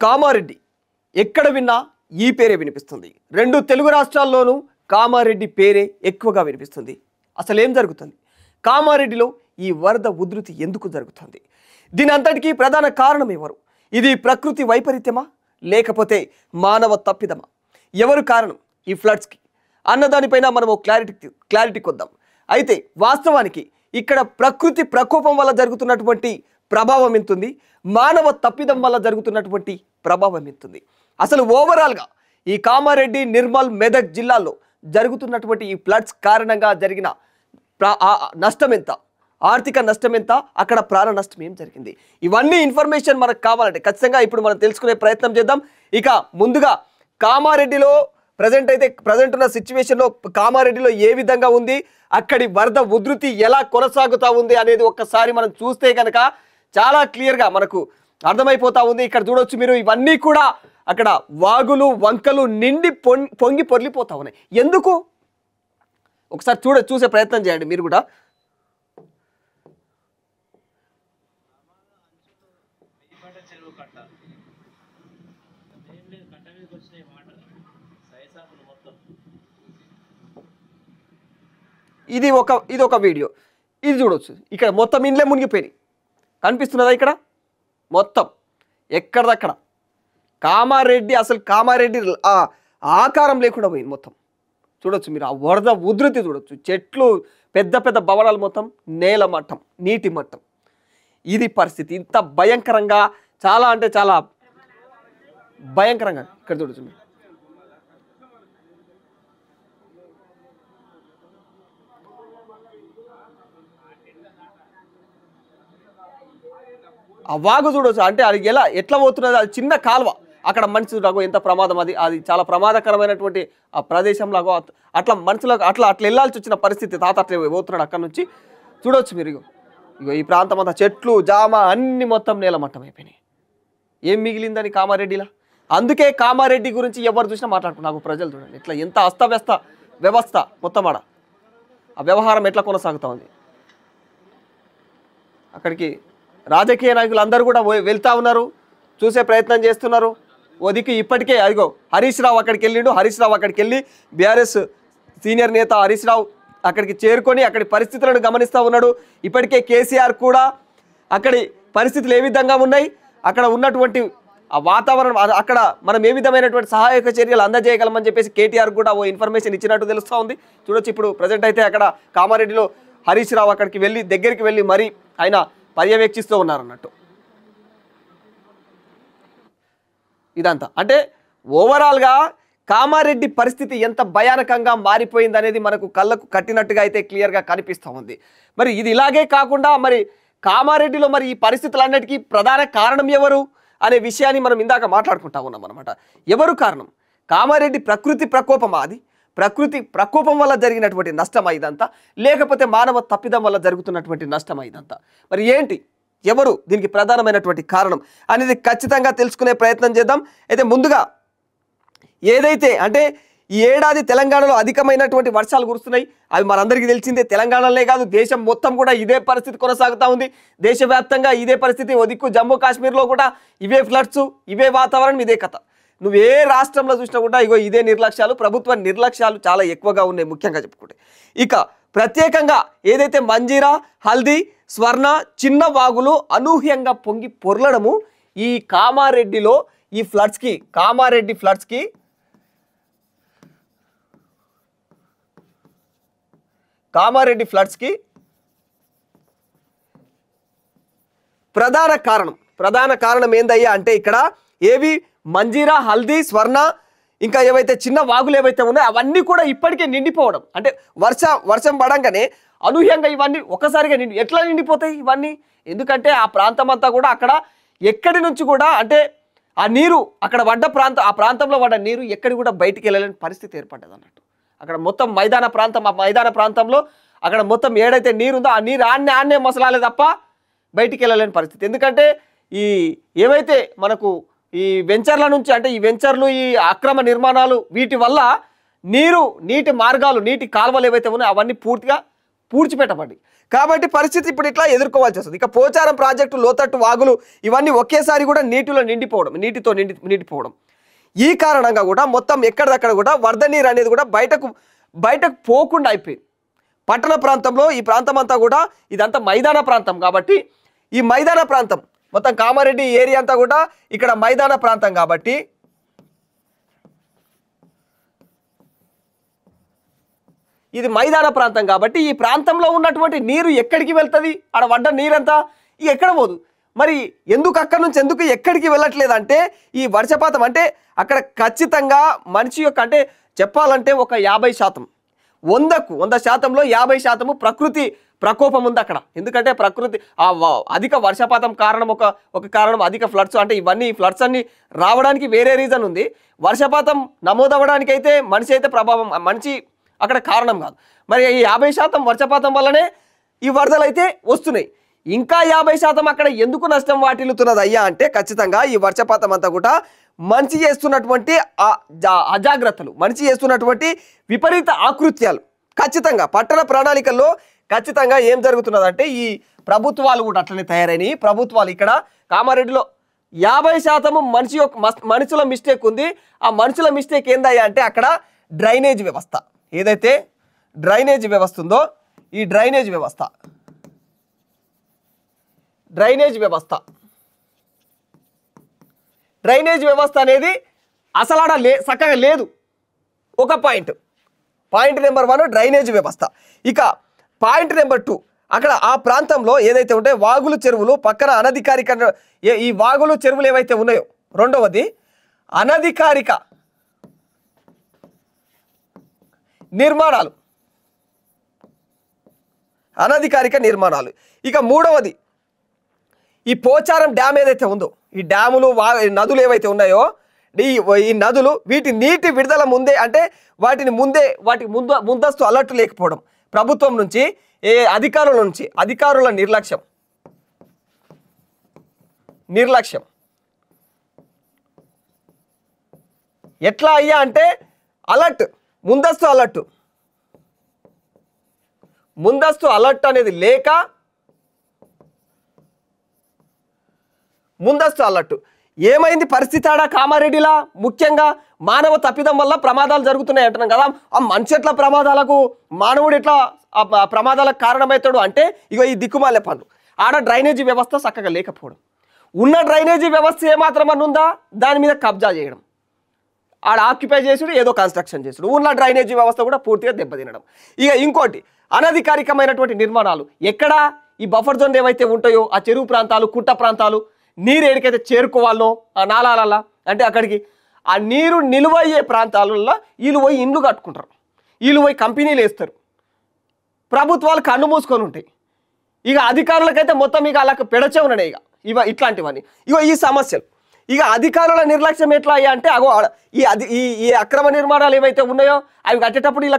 కామారెడ్డి ఎక్కడ విన్నా ఈ పేరే వినిపిస్తుంది. రెండు తెలుగు రాష్ట్రాల్లోనూ కామారెడ్డి పేరే ఎక్కువగా వినిపిస్తుంది. అసలు ఏం జరుగుతుంది? కామారెడ్డిలో ఈ వరద ఉధృతి ఎందుకు జరుగుతుంది? దీని అంతటికీ ప్రధాన కారణం ఎవరు? ఇది ప్రకృతి వైపరీత్యమా లేకపోతే మానవ తప్పిదమా? ఎవరు కారణం ఈ ఫ్లడ్స్కి అన్నదానిపైన మనము క్లారిటీ కొద్దాం. అయితే వాస్తవానికి ఇక్కడ ప్రకృతి ప్రకోపం వల్ల జరుగుతున్నటువంటి ప్రభావం ఎంతుంది, మానవ తప్పిదం వల్ల జరుగుతున్నటువంటి ప్రభావం ఎంతుంది. అసలు ఓవరాల్గా ఈ కామారెడ్డి, నిర్మల్, మెదక్ జిల్లాల్లో జరుగుతున్నటువంటి ఈ ఫ్లడ్స్ కారణంగా జరిగిన నష్టం ఎంత, ఆర్థిక నష్టం ఎంత, అక్కడ ప్రాణ నష్టం ఏం జరిగింది, ఇవన్నీ ఇన్ఫర్మేషన్ మనకు కావాలంటే ఖచ్చితంగా ఇప్పుడు మనం తెలుసుకునే ప్రయత్నం చేద్దాం. ఇక ముందుగా కామారెడ్డిలో ప్రజెంట్ ఉన్న సిచ్యువేషన్లో కామారెడ్డిలో ఏ విధంగా ఉంది, అక్కడి వరద ఉధృతి ఎలా కొనసాగుతూ ఉంది అనేది ఒక్కసారి మనం చూస్తే కనుక చాలా క్లియర్గా మనకు అర్థమైపోతా ఉంది. ఇక్కడ చూడొచ్చు మీరు, ఇవన్నీ కూడా అక్కడ వాగులు వంకలు నిండి పొంగి పొర్లిపోతా ఉన్నాయి. ఎందుకు ఒకసారి చూసే ప్రయత్నం చేయండి మీరు కూడా. ఇది ఒక వీడియో, ఇది చూడొచ్చు. ఇక్కడ మొత్తం ఇండ్లే మునిగిపోయినాయి, కనిపిస్తున్నదా? ఇక్కడ మొత్తం ఎక్కడదక్కడ కామారెడ్డి, అసలు కామారెడ్డి ఆకారం లేకుండా పోయింది మొత్తం. చూడొచ్చు మీరు, ఆ వరద ఉధృతి చూడొచ్చు. చెట్లు, పెద్ద పెద్ద భవనాలు మొత్తం నేల మట్టం, నీటి మట్టం. ఇది పరిస్థితి. ఇంత భయంకరంగా, చాలా అంటే చాలా భయంకరంగా ఇక్కడ చూడొచ్చు మీరు. ఆ వాగు చూడవచ్చు, అంటే అది ఎట్లా పోతున్నది, అది చిన్న కాలువ. అక్కడ మనుషులకు ఎంత ప్రమాదం, అది చాలా ప్రమాదకరమైనటువంటి ఆ ప్రదేశంలాగో అట్లా మనుషులకు అట్లా వెళ్ళాల్సి వచ్చిన పరిస్థితి. తాత అట్లా పోతున్నాడు అక్కడ నుంచి. చూడవచ్చు మీరు, ఇగో ఈ ప్రాంతం అంతా చెట్లు, జామ అన్ని మొత్తం నేలమట్టం అయిపోయినాయి. ఏం మిగిలిందని కామారెడ్డిలా? అందుకే కామారెడ్డి గురించి ఎవరు చూసినా మాట్లాడుకున్నారు. నాకు ప్రజలు చూడండి ఇట్లా ఎంత అస్తవ్యస్త వ్యవస్థ మొత్తం, ఆడ ఆ వ్యవహారం ఎట్లా కొనసాగుతూ ఉంది. అక్కడికి రాజకీయ నాయకులు అందరూ కూడా వెళ్తూ ఉన్నారు, చూసే ప్రయత్నం చేస్తున్నారు. ఓదికి ఇప్పటికే అదిగో హరీష్ రావు అక్కడికి వెళ్ళిండు. హరీష్ రావు అక్కడికి వెళ్ళి బీఆర్ఎస్ సీనియర్ నేత హరీష్ రావు అక్కడికి చేరుకొని అక్కడి పరిస్థితులను గమనిస్తూ ఉన్నాడు. ఇప్పటికే కేసీఆర్ కూడా అక్కడి పరిస్థితులు ఏ విధంగా ఉన్నాయి, అక్కడ ఉన్నటువంటి ఆ వాతావరణం, అక్కడ మనం ఏ విధమైనటువంటి సహాయక చర్యలు అందజేయగలమని చెప్పేసి కేటీఆర్ కూడా ఓ ఇన్ఫర్మేషన్ ఇచ్చినట్టు తెలుస్తూ ఉంది. చూడొచ్చు ఇప్పుడు ప్రజెంట్ అయితే అక్కడ కామారెడ్డిలో హరీష్ రావు అక్కడికి వెళ్ళి దగ్గరికి వెళ్ళి మరీ ఆయన పర్యవేక్షిస్తూ ఉన్నారన్నట్టు. ఇదంతా అంటే ఓవరాల్గా కామారెడ్డి పరిస్థితి ఎంత భయానకంగా మారిపోయింది అనేది మనకు కళ్ళకు కట్టినట్టుగా అయితే క్లియర్గా కనిపిస్తూ ఉంది. మరి ఇది ఇలాగే కాకుండా మరి కామారెడ్డిలో మరి ఈ పరిస్థితులన్నిటికీ ప్రధాన కారణం ఎవరు అనే విషయాన్ని మనం ఇందాక మాట్లాడుకుంటా ఉన్నాం అనమాట. ఎవరు కారణం? కామారెడ్డి ప్రకృతి ప్రకోపమా? అది ప్రకృతి ప్రకోపం వల్ల జరిగినటువంటి నష్టమా ఇదంతా, లేకపోతే మానవ తప్పిదం వల్ల జరుగుతున్నటువంటి నష్టమా ఇదంతా? మరి ఏంటి, ఎవరు దీనికి ప్రధానమైనటువంటి కారణం అనేది ఖచ్చితంగా తెలుసుకునే ప్రయత్నం చేద్దాం. అయితే ముందుగా ఏదైతే అంటే ఈ ఏడాది తెలంగాణలో అధికమైనటువంటి వర్షాలు కురుస్తున్నాయి, అవి మనందరికీ తెలిసిందే. తెలంగాణలోనే కాదు, దేశం మొత్తం కూడా ఇదే పరిస్థితి కొనసాగుతూ ఉంది. దేశవ్యాప్తంగా ఇదే పరిస్థితి. ఓ దిక్కు జమ్మూ కాశ్మీర్లో కూడా ఇవే ఫ్లడ్స్, ఇవే వాతావరణం, ఇదే కథ. నువ్వు ఏ రాష్ట్రంలో చూసినా కూడా ఇగో ఇదే నిర్లక్ష్యాలు, ప్రభుత్వ నిర్లక్ష్యాలు చాలా ఎక్కువగా ఉన్నాయి. ముఖ్యంగా చెప్పుకుంటే ఇక ప్రత్యేకంగా ఏదైతే మంజీరా, హల్దీ, స్వర్ణ చిన్న వాగులు అనూహ్యంగా పొంగి పొర్లడము ఈ కామారెడ్డిలో ఈ ఫ్లడ్స్కి, కామారెడ్డి ఫ్లడ్స్కి ప్రధాన కారణం ఏందయ్యా అంటే ఇక్కడ ఏవి మంజీరా, హల్దీ, స్వర్ణ ఇంకా ఏవైతే చిన్న వాగులు ఏవైతే ఉన్నాయో అవన్నీ కూడా ఇప్పటికే నిండిపోవడం. అంటే వర్షం పడంగానే అనూహ్యంగా ఇవన్నీ ఒక్కసారిగా ఎట్లా నిండిపోతాయి ఇవన్నీ? ఎందుకంటే ఆ ప్రాంతం అంతా కూడా అక్కడ ఎక్కడి నుంచి కూడా అంటే ఆ నీరు అక్కడ ఆ ప్రాంతంలో పడ్డ నీరు ఎక్కడి కూడా బయటికి వెళ్ళలేని పరిస్థితి ఏర్పడ్డది అన్నట్టు. అక్కడ మొత్తం మైదాన ప్రాంతంలో అక్కడ మొత్తం ఏడైతే నీరు ఉందో ఆ నీరు ఆన్నే మొసలాలే తప్ప బయటికి వెళ్ళలేని పరిస్థితి. ఎందుకంటే ఈ ఏవైతే మనకు ఈ వెంచర్ల నుంచి, అంటే ఈ వెంచర్లు, ఈ అక్రమ నిర్మాణాలు, వీటి వల్ల నీటి మార్గాలు, నీటి కాలువలు ఏవైతే ఉన్నాయో అవన్నీ పూర్తిగా పూడ్చిపెట్టబడి. కాబట్టి పరిస్థితి ఇప్పుడు ఇట్లా ఎదుర్కోవాల్సి వస్తుంది. ఇక పోచారం ప్రాజెక్టు, లోతట్టు వాగులు ఇవన్నీ ఒకేసారి కూడా నీటితో నిండిపోవడం. ఈ కారణంగా కూడా మొత్తం ఎక్కడిదక్కడ కూడా వరద నీరు అనేది కూడా బయటకు పోకుండా అయిపోయింది. పట్టణ ప్రాంతంలో ఈ ప్రాంతం అంతా కూడా ఇదంతా మైదాన ప్రాంతం కాబట్టి ఈ మైదాన ప్రాంతం మొత్తం కామారెడ్డి ఏరియా అంతా కూడా ఇక్కడ మైదాన ప్రాంతం కాబట్టి ఇది మైదాన ప్రాంతం కాబట్టి ఈ ప్రాంతంలో ఉన్నటువంటి నీరు ఎక్కడికి వెళ్తుంది? ఆడ వడ్డ నీరంతా ఎక్కడ పోదు. మరి ఎందుకు అక్కడి నుంచి ఎక్కడికి వెళ్ళట్లేదంటే ఈ వర్షపాతం అంటే అక్కడ ఖచ్చితంగా మనిషి యొక్క అంటే చెప్పాలంటే ఒక 50%, 100% 50% ప్రకృతి ప్రకోపం ఉంది అక్కడ. ఎందుకంటే ప్రకృతి అధిక వర్షపాతం కారణం ఒక కారణం అధిక ఫ్లడ్స్. అంటే ఇవన్నీ ఫ్లడ్స్ అన్ని రావడానికి వేరే రీజన్ ఉంది. వర్షపాతం నమోదవడానికి అయితే మనిషి అయితే మనిషి అక్కడ కారణం కాదు. మరి ఈ 50% వర్షపాతం వల్లనే ఈ వరదలు అయితే వస్తున్నాయి. ఇంకా 50% అక్కడ ఎందుకు నష్టం వాటిల్లుతున్నది అయ్యా అంటే ఖచ్చితంగా ఈ వర్షపాతం అంతా కూడా మనిషి చేస్తున్నటువంటి అజాగ్రత్తలు, మనిషి చేస్తున్నటువంటి విపరీత ఆకృత్యాలు. ఖచ్చితంగా పట్టణ ప్రణాళికల్లో ఖచ్చితంగా ఏం జరుగుతున్నదంటే ఈ ప్రభుత్వాలు కూడా అట్లనే తయారైనవి. ప్రభుత్వాలు ఇక్కడ కామారెడ్డిలో 50% మనుషుల మిస్టేక్ ఉంది. ఆ మనుషుల మిస్టేక్ ఏందయ్యా అంటే అక్కడ డ్రైనేజ్ వ్యవస్థ, ఏదైతే డ్రైనేజ్ వ్యవస్థ ఉందో ఈ డ్రైనేజ్ వ్యవస్థ అనేది అసలు ఆడ చక్కగా లేదు. ఒక పాయింట్ నెంబర్ 1 డ్రైనేజ్ వ్యవస్థ. ఇక పాయింట్ నెంబర్ 2 అక్కడ ఆ ప్రాంతంలో ఏదైతే ఉంటే వాగులు చెరువులు పక్కన అనధికారిక ఈ వాగులు చెరువులు ఏవైతే ఉన్నాయో, రెండవది అనధికారిక నిర్మాణాలు. ఇక మూడవది ఈ పోచారం డ్యామ్ ఏదైతే ఉందో, ఈ డ్యాములు నదులు ఏవైతే ఉన్నాయో ఈ నదులు వీటి నీటి విడుదల ముందే అంటే వాటికి ముందస్తు అలర్ట్ లేకపోవడం, ప్రభుత్వం నుంచి అధికారుల నిర్లక్ష్యం. ఎట్లా అయ్యా అంటే ముందస్తు అలర్ట్ అనేది లేక ఏమైంది పరిస్థితి ఆడ కామారెడ్డిలా? ముఖ్యంగా మానవ తప్పిదం వల్ల ప్రమాదాలు జరుగుతున్నాయి అంటున్నాం కదా. ఆ మనిషి ఎట్లా ప్రమాదాలకు, మానవుడు ఎట్లా ప్రమాదాలకు కారణమవుతాడు అంటే ఇగో ఈ దిక్కుమాలే పనులు. ఆడ డ్రైనేజీ వ్యవస్థ చక్కగా లేకపోవడం, ఉన్న డ్రైనేజీ వ్యవస్థ ఏమాత్రమని ఉందా దాని మీద కబ్జా చేయడం, ఆడ ఆక్యుపై చేసుడు, ఏదో కన్స్ట్రక్షన్ చేసుడు, ఉన్న డ్రైనేజీ వ్యవస్థ కూడా పూర్తిగా దెబ్బతినడం. ఇక ఇంకోటి అనధికారికమైనటువంటి నిర్మాణాలు. ఎక్కడ ఈ బఫర్ జోన్ ఏవైతే ఉంటాయో ఆ చెరువు ప్రాంతాలు, కుట్ట ప్రాంతాలు, నీరు ఏడికైతే చేరుకోవాలో ఆ నాలాల అంటే అక్కడికి ఆ నీరు నిలువయ్యే ప్రాంతాలలో వీళ్ళు పోయి ఇండ్లు కట్టుకుంటారు, వీళ్ళు పోయి కంపెనీలు వేస్తారు, ప్రభుత్వాలు కన్ను మూసుకొని ఉంటాయి. ఇక అధికారులకైతే మొత్తం ఇక అలా పెడచే ఉన్నాయి. ఇట్లాంటివన్నీ ఈ సమస్యలు. ఇక అధికారుల నిర్లక్ష్యం ఎట్లా అయ్యా అంటే ఈ అక్రమ నిర్మాణాలు ఏవైతే ఉన్నాయో అవి కట్టేటప్పుడు ఇలా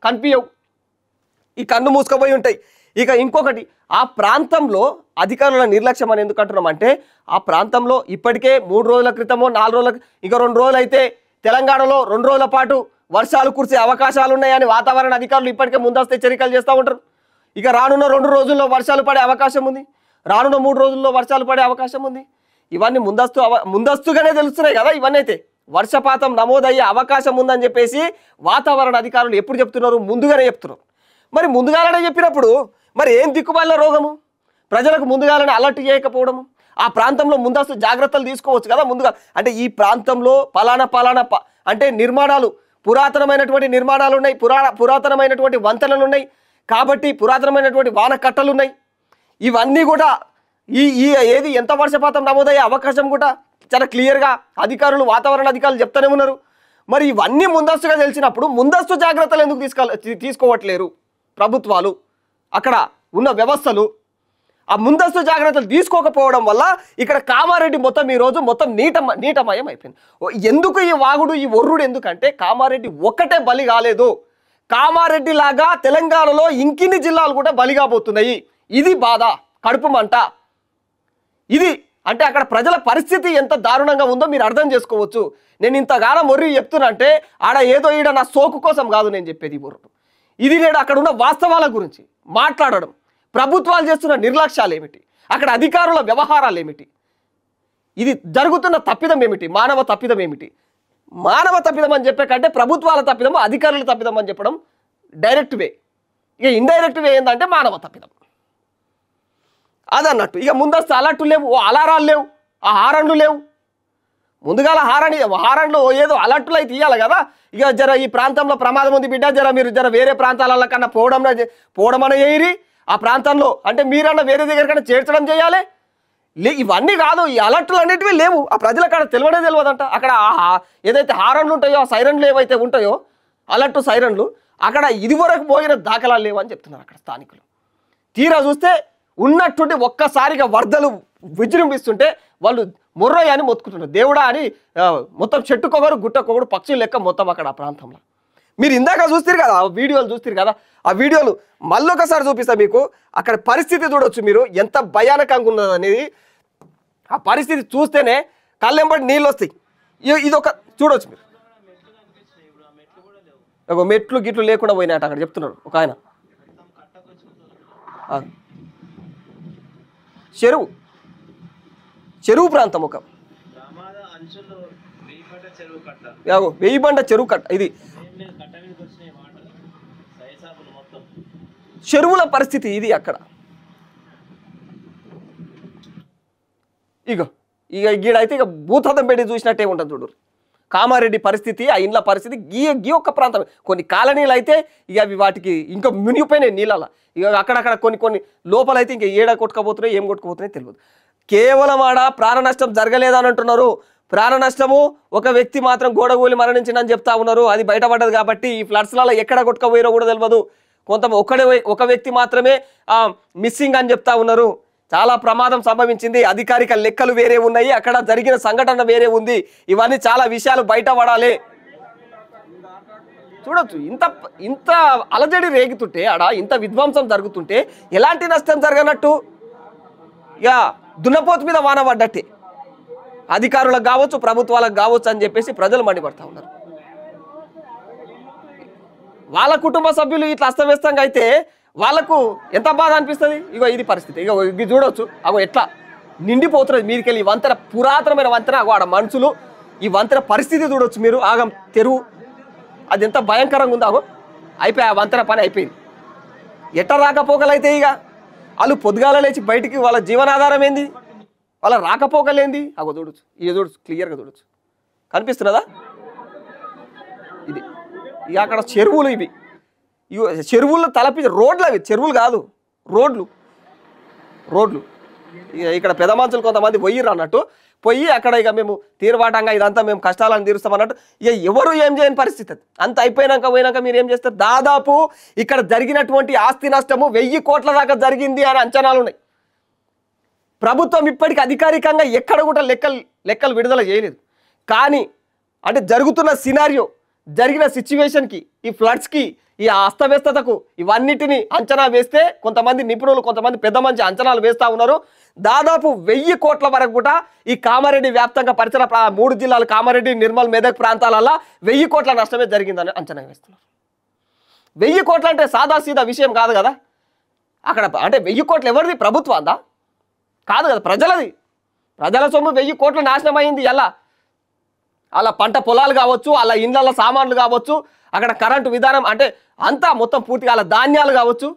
కనిపించవు, ఈ కన్ను మూసుకుపోయి ఉంటాయి. ఇక ఇంకొకటి ఆ ప్రాంతంలో అధికారుల నిర్లక్ష్యం అని ఎందుకు అంటున్నాం అంటే ఆ ప్రాంతంలో ఇప్పటికే 3 రోజుల క్రితమో 4 రోజుల ఇంకా 2 రోజులు అయితే తెలంగాణలో 2 రోజుల పాటు వర్షాలు కురిసే అవకాశాలు ఉన్నాయని వాతావరణ అధికారులు ఇప్పటికే ముందస్తు హెచ్చరికలు చేస్తూ ఉంటారు. ఇక రానున్న 2 రోజుల్లో వర్షాలు పడే అవకాశం ఉంది, రానున్న 3 రోజుల్లో వర్షాలు పడే అవకాశం ఉంది. ఇవన్నీ ముందస్తుగానే తెలుస్తున్నాయి కదా. ఇవన్నీ అయితే వర్షపాతం నమోదయ్యే అవకాశం ఉందని చెప్పేసి వాతావరణ అధికారులు ఎప్పుడు చెప్తున్నారు? ముందుగానే చెప్తున్నారు. మరి ముందుగానే చెప్పినప్పుడు మరి ఏం దిక్కుమాలిన రోగము? ప్రజలకు ముందుగానే అలర్ట్ చేయకపోవడము, ఆ ప్రాంతంలో ముందస్తు జాగ్రత్తలు తీసుకోవచ్చు కదా ముందుగా. అంటే ఈ ప్రాంతంలో పలానా అంటే నిర్మాణాలు, పురాతనమైనటువంటి నిర్మాణాలు ఉన్నాయి, పురాతనమైనటువంటి వంతెనలు ఉన్నాయి, కాబట్టి పురాతనమైనటువంటి వానకట్టలు ఉన్నాయి. ఇవన్నీ కూడా ఏది ఎంత వర్షపాతం నమోదయ్యే అవకాశం కూడా చాలా క్లియర్గా వాతావరణ అధికారులు చెప్తూనే ఉన్నారు. మరి ఇవన్నీ ముందస్తుగా తెలిసినప్పుడు ముందస్తు జాగ్రత్తలు ఎందుకు తీసుకోవట్లేరు ప్రభుత్వాలు? అక్కడ ఉన్న వ్యవస్థలు ఆ ముందస్తు జాగ్రత్తలు తీసుకోకపోవడం వల్ల ఇక్కడ కామారెడ్డి మొత్తం ఈరోజు మొత్తం నీటమయం అయిపోయింది. ఎందుకు ఈ వాగుడు, ఈ ఒర్రుడు ఎందుకంటే కామారెడ్డి ఒక్కటే బలి కాలేదు, కామారెడ్డి లాగా తెలంగాణలో ఇంకిన్ని జిల్లాలు కూడా బలిగాబోతున్నాయి. ఇది బాధ, కడుపు మంట. ఇది అంటే అక్కడ ప్రజల పరిస్థితి ఎంత దారుణంగా ఉందో మీరు అర్థం చేసుకోవచ్చు. నేను ఇంతగానం మొర్రి చెప్తున్నా అంటే ఆడ ఏదో ఈడ నా సోకు కోసం కాదు నేను చెప్పేది. ఇది నేను అక్కడ ఉన్న వాస్తవాల గురించి, మాట్లాడడం, ప్రభుత్వాలు చేస్తున్న నిర్లక్ష్యాలు ఏమిటి, అక్కడ అధికారుల వ్యవహారాలు ఏమిటి, ఇది జరుగుతున్న తప్పిదం ఏమిటి, మానవ తప్పిదం ఏమిటి? మానవ తప్పిదం అని చెప్పే కంటే ప్రభుత్వాల తప్పిదం, అధికారుల తప్పిదం అని చెప్పడం డైరెక్ట్ వే. ఇక ఇండైరెక్ట్ వే ఏంటంటే మానవ తప్పిదం అదన్నట్టు. ఇక ముందస్తు అలర్ట్లు లేవు, అలారాలు లేవు, ఆ హారన్లు లేవు. ముందుగాల హారన్లు ఏదో అలర్ట్లు అయితే ఇవ్వాలి కదా. ఇక జర ఈ ప్రాంతంలో ప్రమాదం ఉంది బిడ్డ, మీరు వేరే ప్రాంతాల కన్నా పోవడమనే చేయరి. ఆ ప్రాంతంలో అంటే మీరన్నా వేరే దగ్గర కన్నా చేర్చడం చేయాలి. ఇవన్నీ కాదు, ఈ అలర్ట్లు అనేటివి లేవు. ఆ ప్రజలకు అక్కడ తెలియదంట. అక్కడ ఏదైతే హారన్లు ఉంటాయో, ఆ సైరన్లు ఏవైతే ఉంటాయో, అలర్ట్ సైరన్లు, అక్కడ ఇదివరకు పోయిన దాఖలాలు లేవు అని చెప్తున్నారు అక్కడ స్థానికులు. తీరా చూస్తే ఉన్నట్టుండి ఒక్కసారిగా వరదలు విజృంభిస్తుంటే వాళ్ళు మొర్రయ్య అని మొత్తుకుంటున్నారు. దేవుడా అని మొత్తం చెట్టుకొకరు గుట్టకొకరు పక్షులు లెక్క మొత్తం అక్కడ ఆ ప్రాంతంలో. మీరు ఇందాక చూస్తారు కదా, ఆ వీడియోలు చూస్తారు కదా, ఆ వీడియోలు మళ్ళొకసారి చూపిస్తా మీకు. అక్కడ పరిస్థితి చూడొచ్చు మీరు, ఎంత భయానకంగా ఉన్నది అనేది. ఆ పరిస్థితి చూస్తేనే కళ్ళెంబడి నీళ్ళు వస్తాయి. ఇదొక చూడొచ్చు మీరు. ఒక మెట్లు గిట్లు లేకుండా పోయినట్టు అక్కడ చెప్తున్నాడు ఒక ఆయన. చెరువు ప్రాంతం, ఒక వెయ్యిబండ చెరువు కట్ట. ఇది చెరువుల పరిస్థితి ఇది అక్కడ. ఇక గీడైతే ఇక భూతద్దం పెట్టి చూసినట్టే ఉంటుంది చూడు. కామారెడ్డి పరిస్థితి, ఆ ఇండ్ల పరిస్థితి గీ ఒక్క ప్రాంతం. కొన్ని కాలనీలు అయితే ఇక అవి వాటికి ఇంకా మునిగిపోయినాయి నీళ్ళ. ఇక అక్కడక్కడ కొన్ని లోపలైతే ఇంకా ఏడ కొట్టుకపోతున్నాయి, ఏం కొట్టుకుపోతున్నాయి తెలియదు. కేవలం ఆడ ప్రాణ నష్టం జరగలేదని అంటున్నారు. ప్రాణ నష్టము ఒక వ్యక్తి మాత్రం గోడగూలి మరణించిందని చెప్తా ఉన్నారు. అది బయటపడ్డది కాబట్టి ఈ ఫ్లడ్స్లలో ఎక్కడ కొట్టుకపోయారో కూడా తెలియదు. ఒక వ్యక్తి మాత్రమే మిస్సింగ్ అని చెప్తా ఉన్నారు. చాలా ప్రమాదం సంభవించింది. అధికారిక లెక్కలు వేరే ఉన్నాయి, అక్కడ జరిగిన సంఘటన వేరే ఉంది. ఇవన్నీ చాలా విషయాలు బయటపడాలి. చూడొచ్చు, ఇంత అలజడి రేగుతుంటే, ఆడ ఇంత విధ్వంసం జరుగుతుంటే ఎలాంటి నష్టం జరగనట్టు ఇక దున్నపోతు మీద వాన పడ్డట్టే. అధికారులకు కావచ్చు, ప్రభుత్వాలకు కావచ్చు అని చెప్పేసి ప్రజలు మండిపడతా ఉన్నారు. వాళ్ళ కుటుంబ సభ్యులు ఇట్లా అస్తవ్యస్తంగా అయితే వాళ్ళకు ఎంత బాధ అనిపిస్తుంది. ఇగో ఇది పరిస్థితి. ఇక ఇది చూడవచ్చు, అగో ఎట్లా నిండిపోతున్నది మీదికెళ్ళి. ఈ వంతెన పురాతనమైన వంతెన, అగో ఆడ మనుషులు. ఈ వంతెన పరిస్థితి చూడవచ్చు మీరు. ఆగం తెరువు అది ఎంత భయంకరంగా ఉందో. అగో అయిపోయి ఆ వంతెన పని అయిపోయింది. ఎట్ట రాకపోకలైతే ఇక వాళ్ళు పొద్దుగాల లేచి బయటికి వాళ్ళ జీవనాధారం ఏంది, వాళ్ళ రాకపోకలేంది. అగో చూడొచ్చు, ఇక చూడొచ్చు, క్లియర్గా చూడొచ్చు. కనిపిస్తున్నదా? ఇది ఇక అక్కడ చెరువులు, ఇవి చెరువుల్లో రోడ్లు, అవి చెరువులు కాదు, రోడ్లు. ఇక్కడ పెద్ద మనుషులు కొంతమంది పోయిర్రు అన్నట్టు. పోయి అక్కడ ఇక మేము తీర్వాటంగా ఇదంతా మేము కష్టాలను తీరుస్తాం అన్నట్టు. ఇక ఎవరు ఏం చేయని పరిస్థితి. అంత పోయినాక మీరు ఏం చేస్తారు? దాదాపు ఇక్కడ జరిగినటువంటి ఆస్తి నష్టము 1000 కోట్ల దాకా జరిగింది అని అంచనాలు ఉన్నాయి. ప్రభుత్వం ఇప్పటికీ అధికారికంగా ఎక్కడ కూడా లెక్కలు విడుదల చేయలేదు. కానీ అంటే జరుగుతున్న సినారియో, జరిగిన సిచ్యువేషన్కి, ఈ ఫ్లడ్స్కి, ఈ అస్తవ్యస్తతకు ఇవన్నిటిని అంచనా వేస్తే కొంతమంది నిపుణులు, కొంతమంది పెద్ద మంచి అంచనాలు వేస్తూ ఉన్నారు. దాదాపు 1000 కోట్ల వరకు కూడా ఈ కామారెడ్డి వ్యాప్తంగా పరిసర 3 జిల్లాలు, కామారెడ్డి, నిర్మల్, మెదక్ ప్రాంతాలలో 1000 కోట్ల నష్టమే జరిగిందని అంచనా వేస్తున్నారు. 1000 కోట్లు అంటే సాదాసీదా విషయం కాదు కదా. అక్కడ అంటే 1000 కోట్లు ఎవరిది? ప్రభుత్వందా? కాదు కదా, ప్రజలది. ప్రజల సొమ్ము 1000 కోట్లు నాశనం అయింది. అలా పంట పొలాలు కావచ్చు, అలా ఇండ్ల సామాన్లు కావచ్చు, అక్కడ కరెంటు విధానం అంటే అంతా మొత్తం పూర్తిగా అలా ధాన్యాలు కావచ్చు,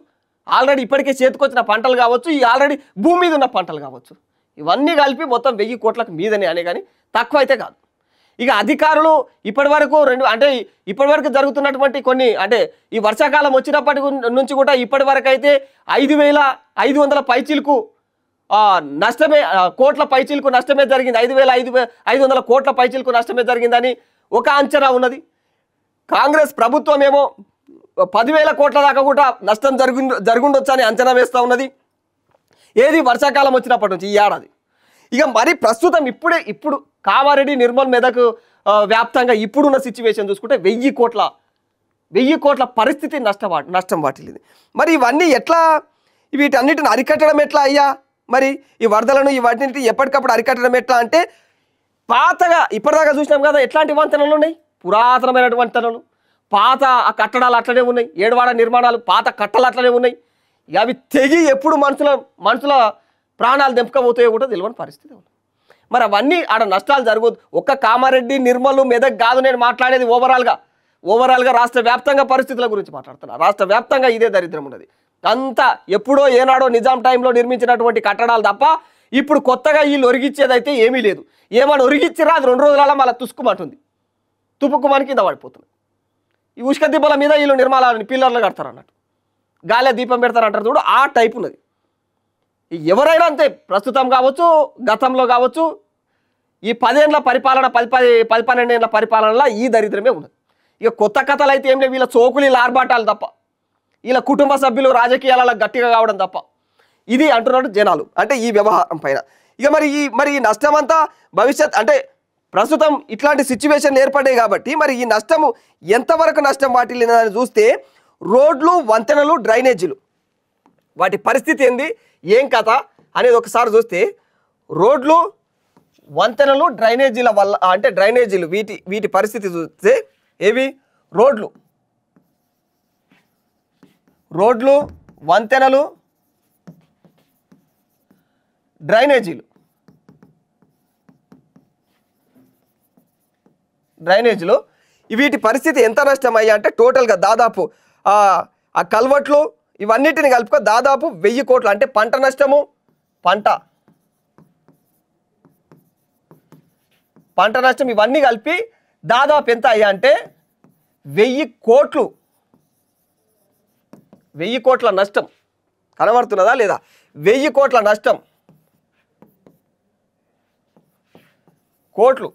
ఆల్రెడీ ఇప్పటికే చేతికొచ్చిన పంటలు కావచ్చు, ఈ ఆల్రెడీ భూమి మీద ఉన్న పంటలు కావచ్చు, ఇవన్నీ కలిపి మొత్తం 1000 కోట్లకు మీదనే అనే కానీ తక్కువ అయితే కాదు. ఇక అధికారులు ఇప్పటివరకు జరుగుతున్నటువంటి కొన్ని అంటే ఈ వర్షాకాలం వచ్చినప్పటి నుంచి కూడా ఇప్పటివరకు అయితే 5500 పైచీలకు నష్టమే, కోట్ల పైచీలకు నష్టమే జరిగింది. 5500 కోట్ల పైచీలకు నష్టమే జరిగిందని ఒక అంచనా ఉన్నది. కాంగ్రెస్ ప్రభుత్వం ఏమో 10,000 కోట్ల దాకా కూడా నష్టం జరుగుండొచ్చు అని అంచనా వేస్తూ ఉన్నది. ఏది వర్షాకాలం వచ్చినప్పటి నుంచి ఈ ఏడాది. ఇక మరి ప్రస్తుతం ఇప్పుడు కామారెడ్డి, నిర్మల్, మెదక్ వ్యాప్తంగా ఇప్పుడున్న సిచ్యువేషన్ చూసుకుంటే 1000 కోట్ల పరిస్థితి నష్టం వాటిల్లింది. మరి ఇవన్నీ ఎట్లా, వీటన్నిటిని అరికట్టడం ఎట్లా అయ్యా? మరి ఈ వరదలను వాటిని ఎప్పటికప్పుడు అరికట్టడం ఎట్లా అంటే, పాతగా ఇప్పటిదాకా చూసినాం కదా ఎట్లాంటి వంతెనలు ఉన్నాయి, పురాతనమైనటువంటి వంతెనలు, పాత కట్టడాలు అట్లనే ఉన్నాయి, ఏడువాడ నిర్మాణాలు, పాత కట్టలు అట్లనే ఉన్నాయి. ఇక అవి తెగి ఎప్పుడు మనుషుల ప్రాణాలు దెంపకపోతాయో కూడా తెలియని పరిస్థితి ఉంది. మరి అవన్నీ ఆడ నష్టాలు జరగదు. ఒక్క కామారెడ్డి, నిర్మల్, మెదక్ కాదు నేను మాట్లాడేది. ఓవరాల్గా రాష్ట్ర వ్యాప్తంగా పరిస్థితుల గురించి మాట్లాడుతున్నా. రాష్ట్ర వ్యాప్తంగా ఇదే దరిద్రం ఉన్నది. అంతా ఎప్పుడో ఏనాడో నిజాం టైంలో నిర్మించినటువంటి కట్టడాలు తప్ప ఇప్పుడు కొత్తగా వీళ్ళు ఒరిగిచ్చేదైతే ఏమీ లేదు. ఏమైనా ఒరిగిచ్చిరా అది 2 రోజులలో మళ్ళీ తుసుకుమంటుంది, తుపుకుమని కింద పడిపోతుంది. ఈ ఉష్క దీపాల మీద వీళ్ళు నిర్మాణాలని పిల్లర్లు కడతారు అన్నట్టు, గాలి దీపం పెడతారంటారు చూడు, ఆ టైప్ ఉన్నది. ఎవరైనా అంతే, ప్రస్తుతం కావచ్చు, గతంలో కావచ్చు, ఈ 10 ఏళ్ల పరిపాలన 10-12 ఏళ్ల పరిపాలనలో ఈ దరిద్రమే ఉన్నది. ఇక కొత్త కథలు అయితే ఏం లేవు. వీళ్ళ చోకులు, వీళ్ళ ఆర్భాటాలు తప్ప, వీళ్ళ కుటుంబ సభ్యులు రాజకీయాలలో గట్టిగా కావడం తప్ప ఇది అంటున్నాడు జనాలు. అంటే ఈ వ్యవహారం పైన ఇక మరి ఈ నష్టం అంతా భవిష్యత్ అంటే ప్రస్తుతం ఇట్లాంటి సిచ్యువేషన్ ఏర్పడ్డాయి కాబట్టి మరి ఈ నష్టము ఎంతవరకు నష్టం వాటిల్లిందని చూస్తే రోడ్లు, వంతెనలు, డ్రైనేజీలు వాటి పరిస్థితి ఏంది, ఏం కథ అనేది ఒకసారి చూస్తే రోడ్లు, వంతెనలు, డ్రైనేజీల వల్ల అంటే డ్రైనేజీలు వీటి పరిస్థితి చూస్తే ఏవి రోడ్లు, వంతెనలు, డ్రైనేజీలు వీటి పరిస్థితి ఎంత నష్టం అయ్యా అంటే టోటల్గా దాదాపు ఆ కల్వట్లు ఇవన్నిటిని కలుపుకో దాదాపు 1000 కోట్లు. అంటే పంట నష్టము, పంట నష్టం ఇవన్నీ కలిపి దాదాపు ఎంత అయ్యా అంటే 1000 కోట్లు. 1000 కోట్ల నష్టం కనబడుతున్నదా లేదా? 1000 కోట్ల నష్టం, కోట్లు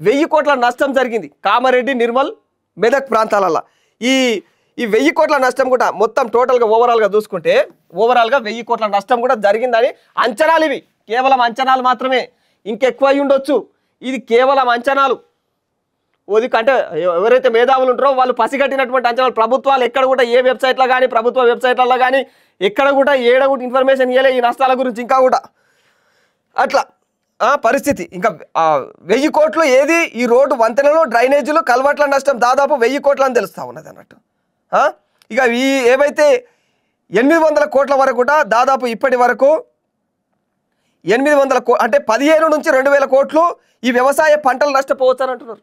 1000 కోట్ల నష్టం జరిగింది కామారెడ్డి, నిర్మల్, మెదక్ ప్రాంతాలలో. ఈ 1000 కోట్ల నష్టం కూడా మొత్తం టోటల్గా ఓవరాల్గా చూసుకుంటే ఓవరాల్గా 1000 కోట్ల నష్టం కూడా జరిగిందని అంచనాలు. ఇవి కేవలం అంచనాలు మాత్రమే, ఇంకెక్కువ అయి ఉండొచ్చు. ఇది కేవలం అంచనాలు. అంటే ఎవరైతే మేధావులు ఉంటారో వాళ్ళు పసిగట్టినటువంటి అంచనాలు. ప్రభుత్వాలు ఎక్కడ కూడా ఏ వెబ్సైట్లో కానీ, ప్రభుత్వ వెబ్సైట్లలో కానీ ఎక్కడ కూడా ఇన్ఫర్మేషన్ ఇవ్వలే ఈ నష్టాల గురించి. ఇంకా కూడా అట్లా పరిస్థితి. ఇంకా 1000 కోట్లు ఏది ఈ రోడ్డు, వంతెనలు, డ్రైనేజీలు, కల్వర్ట్ల నష్టం దాదాపు 1000 కోట్లు అని తెలుస్తూ ఉన్నది అన్నట్టు. ఇక ఈ ఏవైతే 800 కోట్ల వరకు కూడా దాదాపు ఇప్పటి వరకు 800 అంటే 15 నుంచి 2000 కోట్లు ఈ వ్యవసాయ పంటలు నష్టపోవచ్చు అని అంటున్నారు.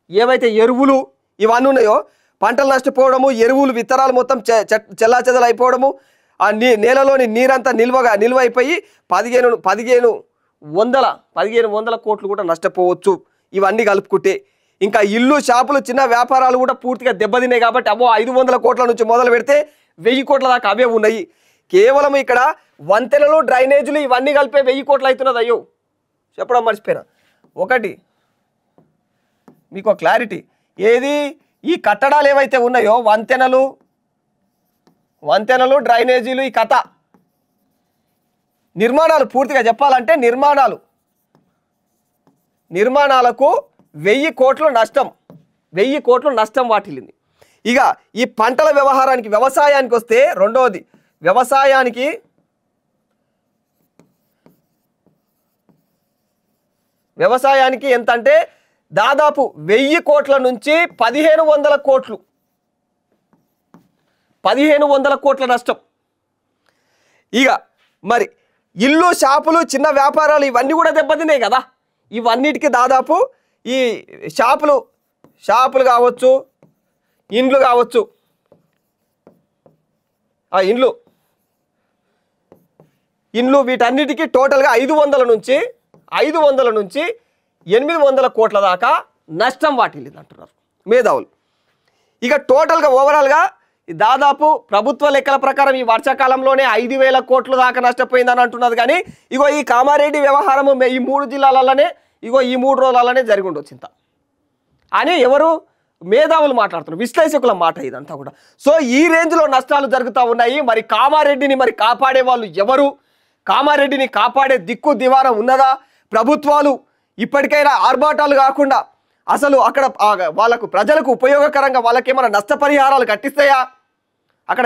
ఏవైతే ఎరువులు ఇవన్నీ ఉన్నాయో పంటలు నష్టపోవడము, ఎరువులు విత్తనాలు మొత్తం చెల్లాచెదలు అయిపోవడము, ఆ నేలలోని నీరంతా నిల్వ అయిపోయి 1500 కోట్లు కూడా నష్టపోవచ్చు ఇవన్నీ కలుపుకుంటే. ఇంకా ఇల్లు, షాపులు, చిన్న వ్యాపారాలు కూడా పూర్తిగా దెబ్బతిన్నాయి కాబట్టి 500 కోట్ల నుంచి మొదలు పెడితే 1000 కోట్ల దాకా అవే ఉన్నాయి. కేవలం ఇక్కడ వంతెనలు, డ్రైనేజీలు ఇవన్నీ కలిపే 1000 కోట్లు అవుతున్నది. అయ్యో చెప్పడం మర్చిపోయినా. ఒకటి మీకు క్లారిటీ, ఏది ఈ కట్టడాలు ఏవైతే ఉన్నాయో వంతెనలు, డ్రైనేజీలు, ఈ కథ నిర్మాణాలు పూర్తిగా చెప్పాలంటే నిర్మాణాలకు 1000 కోట్లు నష్టం వాటిల్లింది. ఇక ఈ పంటల వ్యవసాయానికి వస్తే రెండవది, వ్యవసాయానికి ఎంత అంటే దాదాపు 1000 కోట్ల నుంచి 1500 కోట్లు, 1500 కోట్ల నష్టం. ఇక మరి ఇల్లు, షాపులు, చిన్న వ్యాపారాలు ఇవన్నీ కూడా దెబ్బతిన్నాయి కదా. ఇవన్నిటికీ దాదాపు ఈ షాపులు కావచ్చు, ఇండ్లు కావచ్చు, ఆ ఇండ్లు వీటన్నిటికీ టోటల్గా 500 నుంచి 800 కోట్ల దాకా నష్టం వాటిల్లింది అంటున్నారు మేధావులు. ఇక టోటల్గా ఓవరాల్గా దాదాపు ప్రభుత్వ లెక్కల ప్రకారం ఈ వర్షాకాలంలోనే 5000 కోట్ల దాకా నష్టపోయిందని అంటున్నది. కానీ ఇగో ఈ కామారెడ్డి వ్యవహారము ఈ 3 జిల్లాలలోనే ఈ 3 రోజులలోనే జరిగి ఉండొచ్చు ఇంత అని ఎవరు మేధావులు మాట్లాడుతున్నారు, విశ్లేషకుల మాట ఇదంతా కూడా. సో ఈ రేంజ్లో నష్టాలు జరుగుతూ ఉన్నాయి. మరి కామారెడ్డిని కాపాడే వాళ్ళు ఎవరు? కామారెడ్డిని కాపాడే దిక్కు దివారం ఉన్నదా? ప్రభుత్వాలు ఇప్పటికైనా ఆర్భాటాలు కాకుండా అసలు అక్కడ వాళ్ళకు ప్రజలకు ఉపయోగకరంగా వాళ్ళకేమైనా నష్టపరిహారాలు కట్టిస్తాయా? అక్కడ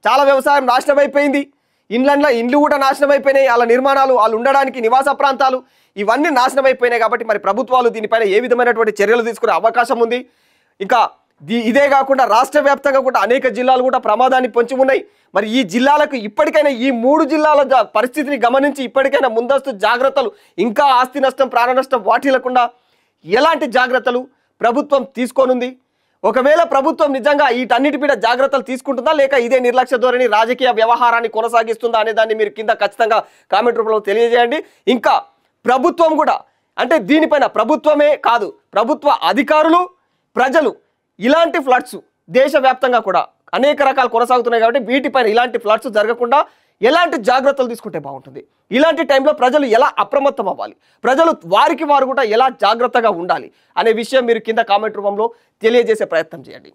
చాలా వ్యవసాయం నాశనం అయిపోయింది. ఇండ్లు కూడా నాశనం అయిపోయినాయి. వాళ్ళ నిర్మాణాలు, వాళ్ళు ఉండడానికి నివాస ప్రాంతాలు ఇవన్నీ నాశనం అయిపోయినాయి. కాబట్టి మరి ప్రభుత్వాలు దీనిపైన ఏ విధమైనటువంటి చర్యలు తీసుకునే అవకాశం ఉంది? ఇంకా ఇదే కాకుండా రాష్ట్ర వ్యాప్తంగా కూడా అనేక జిల్లాలు కూడా ప్రమాదాన్ని పొంచి ఉన్నాయి. మరి ఈ జిల్లాలకు ఇప్పటికైనా ఈ 3 జిల్లాల పరిస్థితిని గమనించి ఇప్పటికైనా ముందస్తు జాగ్రత్తలు, ఇంకా ఆస్తి నష్టం, ప్రాణ నష్టం వాటిల్లకుండా ఎలాంటి జాగ్రత్తలు ప్రభుత్వం తీసుకోనుంది? ఒకవేళ ప్రభుత్వం నిజంగా వీటన్నిటి మీద జాగ్రత్తలు తీసుకుంటుందా, లేక ఇదే నిర్లక్ష్య ధోరణి రాజకీయ వ్యవహారాన్ని కొనసాగిస్తుందా అనే దాన్ని మీరు కింద ఖచ్చితంగా కామెంట్ రూపంలో తెలియజేయండి. ఇంకా ప్రభుత్వం కూడా, అంటే దీనిపైన ప్రభుత్వమే కాదు, ప్రభుత్వ అధికారులు, ప్రజలు ఇలాంటి ఫ్లడ్స్ దేశవ్యాప్తంగా కూడా అనేక రకాలు కొనసాగుతున్నాయి కాబట్టి వీటిపైన ఇలాంటి ఫ్లడ్స్ జరగకుండా ఎలాంటి జాగ్రత్తలు తీసుకుంటే బాగుంటుంది? ఇలాంటి టైంలో ప్రజలు ఎలా అప్రమత్తం అవ్వాలి, ప్రజలు వారికి వారు కూడా ఎలా జాగ్రత్తగా ఉండాలి అనే విషయం మీరు కింద కామెంట్ రూపంలో తెలియజేసే ప్రయత్నం చేయండి.